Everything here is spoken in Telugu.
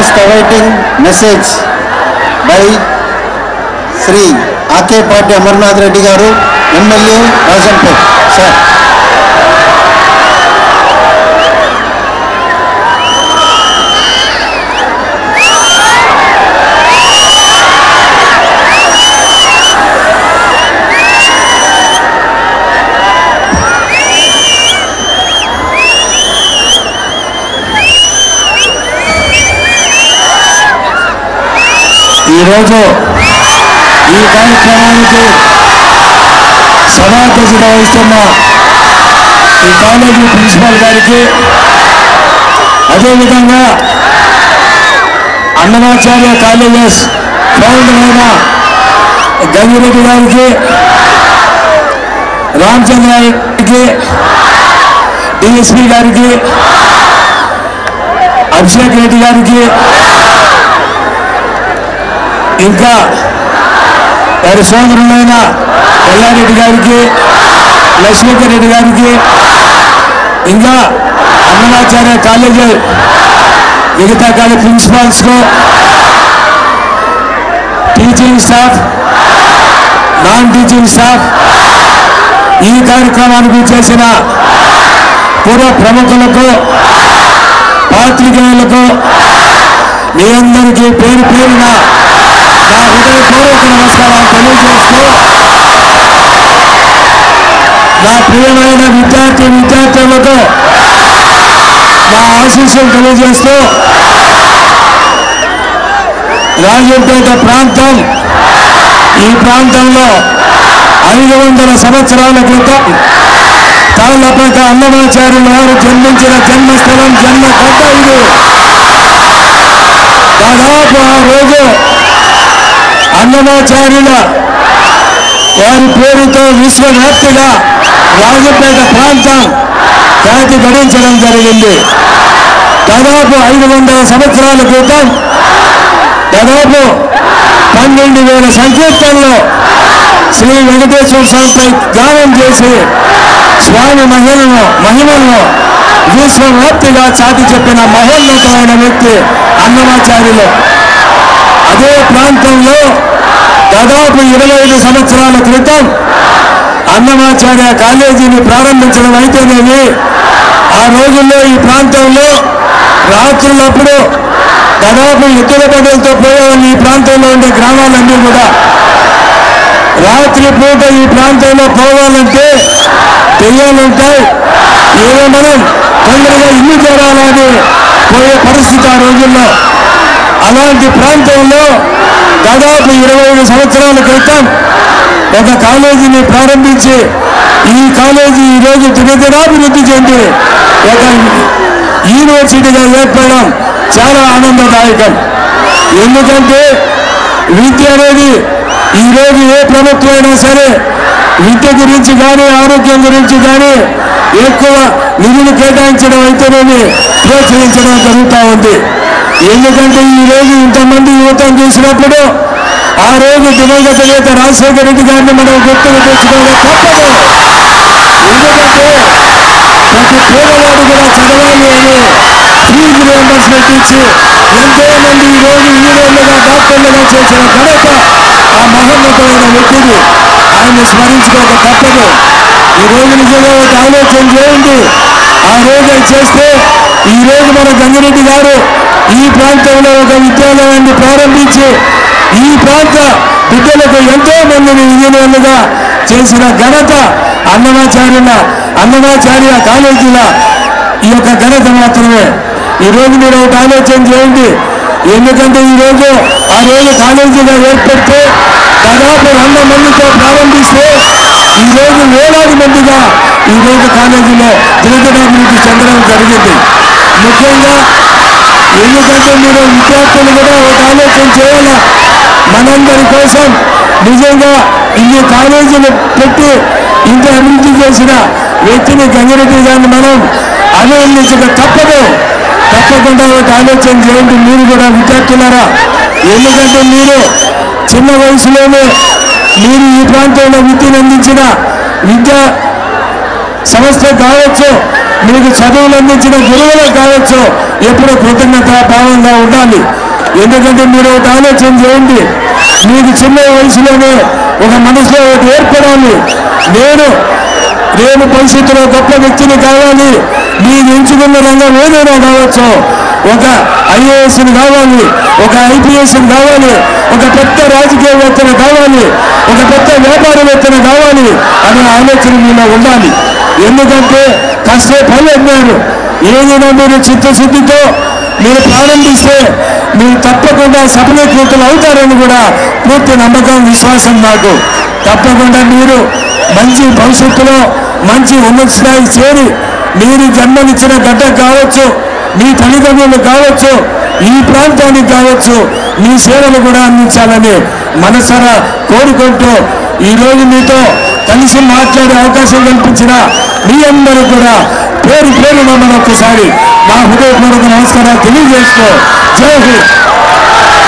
Next awaiting message by Sri A.K. Party Amarnath Reddy Garu, MLA Rajanpet. Sir. ఈరోజు ఈ కార్యక్రమానికి సభాధ్యక్షత వహిస్తున్న ఈ కాలేజీ ప్రిన్సిపాల్ గారికి, అదేవిధంగా అన్నమాచార్య కాలేజెస్ ఫౌండర్ అయిన గంగిరెడ్డి గారికి, రామచంద్ర గారికి, డిఎస్పీ గారికి, అభిషేక్ రెడ్డి గారికి, ఇంకా వారి సోదరులైన ఎల్లారెడ్డి గారికి, లక్ష్మీకర్ రెడ్డి గారికి, ఇంకా అన్నమాచార్య కాలేజీ మిగతా కాలేజ్ ప్రిన్సిపాల్స్కు, teaching staff, non teaching staff, ఈ కార్యక్రమానికి చేసిన పూర్వ ప్రముఖులకు, పాత్రికేయులకు మీ అందరికీ పేరు పేరున నా హృదయపూర్వక నమస్కారాలు తెలియజేస్తూ, నా ప్రియమైన విద్యార్థులకు నా ఆశీస్సులు తెలియజేస్తూ, రాజంపేట ప్రాంతం, ఈ ప్రాంతంలో 500 సంవత్సరాల క్రితం తాళ్లపేట అన్నమాచార్యులు వారు జన్మించిన జన్మస్థలం, జన్మగడ్డ ఇది. దాదాపు ఆ రోజు అన్నమాచార్యుల వారి పేరుతో విశ్వవ్యాప్తిగా రాజంపేట ప్రాంతం ఖ్యాతి గడించడం జరిగింది. దాదాపు 500 సంవత్సరాల క్రితం దాదాపు 12,000 సంకీర్తనలో శ్రీ వెంకటేశ్వర స్వామిపై గానం చేసి స్వామి మహిమలను విశ్వవ్యాప్తిగా చాటి చెప్పిన మహోన్నతమైన వ్యక్తి అన్నమాచార్యులు. అదే ప్రాంతంలో దాదాపు 25 సంవత్సరాల క్రితం అన్నమాచార్య కాలేజీని ప్రారంభించడం అయితేనేమి, ఆ రోజుల్లో ఈ ప్రాంతంలో రాత్రులప్పుడు దాదాపు ఎత్తుల బండలతో పోయేవాళ్ళు. ఈ ప్రాంతంలో ఉండే గ్రామాలన్నీ కూడా రాత్రి పూట ఈ ప్రాంతంలో పోవాలంటే దెయ్యాలుంటాయి, ఏదో మనం తొందరగా ఇల్లు చేరాలని పోయే పరిస్థితి ఆ రోజుల్లో. అలాంటి ప్రాంతంలో దాదాపు 25 సంవత్సరాల క్రితం ఒక కాలేజీని ప్రారంభించి, ఈ కాలేజీ ఈరోజు దినదినాభివృద్ధి చెంది ఒక యూనివర్సిటీగా ఏర్పడడం చాలా ఆనందదాయకం. ఎందుకంటే విద్య అనేది ఈరోజు ఏ ప్రభుత్వం అయినా సరే విద్య గురించి కానీ, ఆరోగ్యం గురించి కానీ ఎక్కువ నిధులు కేటాయించడం అయితేనేమి ప్రోత్సహించడం జరుగుతూ ఉంది. ఎందుకంటే ఈరోజు ఇంతమంది యువతను చూసినప్పుడు ఆ రోజు దివంగత నేత రాజశేఖర రెడ్డి గారిని మనం గుర్తుకు తెచ్చుకోవడం తప్పదు. ఎందుకంటే ప్రతి పేదవాడు కూడా చదవాలి అని ఫీజు రియంబర్స్మెంట్ ఇచ్చి ఎంతో మంది ఈరోజు ఇంజనీర్లుగా, డాక్టర్లుగా చేసిన ఘనత ఆ మహోన్నతమైన వ్యక్తిని ఆయన స్మరించుకోక తప్పదు. ఈ రోజు నిజంగా ఒక ఆలోచన చేయండి. ఆ రోజు చేస్తే ఈ రోజు మన గంగిరెడ్డి గారు ఈ ప్రాంతంలో ఒక విద్యాలయాన్ని ప్రారంభించి ఈ ప్రాంత బిడ్డలకు ఎంతో మందిని ఇంజనీర్లుగా చేసిన ఘనత అన్నమాచార్య కాలేజీల ఈ యొక్క ఘనత మాత్రమే. ఈరోజు మీరు ఒక ఆలోచన చేయండి. ఎందుకంటే ఈరోజు ఆ రోజు కాలేజీగా ఏర్పడితే దాదాపు 100 మందితో ప్రారంభిస్తే ఈరోజు వేలాది మందిగా ఈరోజు కాలేజీలో దినదినాభివృద్ధి చెందడం జరిగింది. ముఖ్యంగా ఎందుకంటే మీరు విద్యార్థులు కూడా ఒక ఆలోచన చేయాలా, మనందరి కోసం నిజంగా ఇన్ని కాలేజీలు పెట్టి ఇంత అభివృద్ధి చేసిన వ్యక్తిని గంగిరెడ్డి గారిని మనం అభినందించక తప్పదు. తప్పకుండా ఒక ఆలోచన చేయండి మీరు కూడా విద్యార్థులారా. ఎందుకంటే మీరు చిన్న వయసులోనే మీరు ఈ ప్రాంతంలో విద్యను అందించిన విద్యా సంస్థ కావచ్చు, మీకు చదువులు అందించిన గురువులకు కావచ్చు ఎప్పుడూ కృతజ్ఞత భావంగా ఉండాలి. ఎందుకంటే మీరు ఒక ఆలోచన చేయండి, మీకు చిన్న వయసులోనే ఒక మనసులో ఒకటి ఏర్పడాలి, నేను భవిష్యత్తులో గొప్ప వ్యక్తిని కావాలి, నేను ఎంచుకున్న రంగం ఏదైనా కావచ్చు, ఒక ఐఏఎస్ని కావాలి, ఒక ఐపీఎస్ని కావాలి, ఒక పెద్ద రాజకీయవేత్తను కావాలి, ఒక పెద్ద వ్యాపారవేత్తను కావాలి అనే ఆలోచన మీలో ఉండాలి. ఎందుకంటే కష్టే ఫలి అన్నారు. ఏదైనా మీరు చిత్తశుద్ధితో మీరు ప్రారంభిస్తే మీరు తప్పకుండా సఫలీకృతులు అవుతారని కూడా పూర్తి నమ్మకం విశ్వాసం నాకు. తప్పకుండా మీరు మంచి భవిష్యత్తులో మంచి ఉన్నత స్థాయికి చేరి మీరు జన్మనిచ్చిన గడ్డ కావచ్చు, మీ తల్లిదండ్రులు కావచ్చు, ఈ ప్రాంతానికి కావచ్చు మీ సేవలు కూడా అందించాలని మనసారా కోరుకుంటూ ఈరోజు మీతో కలిసి మాట్లాడే అవకాశం కల్పించిన మీ అందరూ కూడా పేరు పేరున మరొకసారి నా హృదయపూర్వక నమస్కారాలు తెలియజేస్తూ జై హింద్.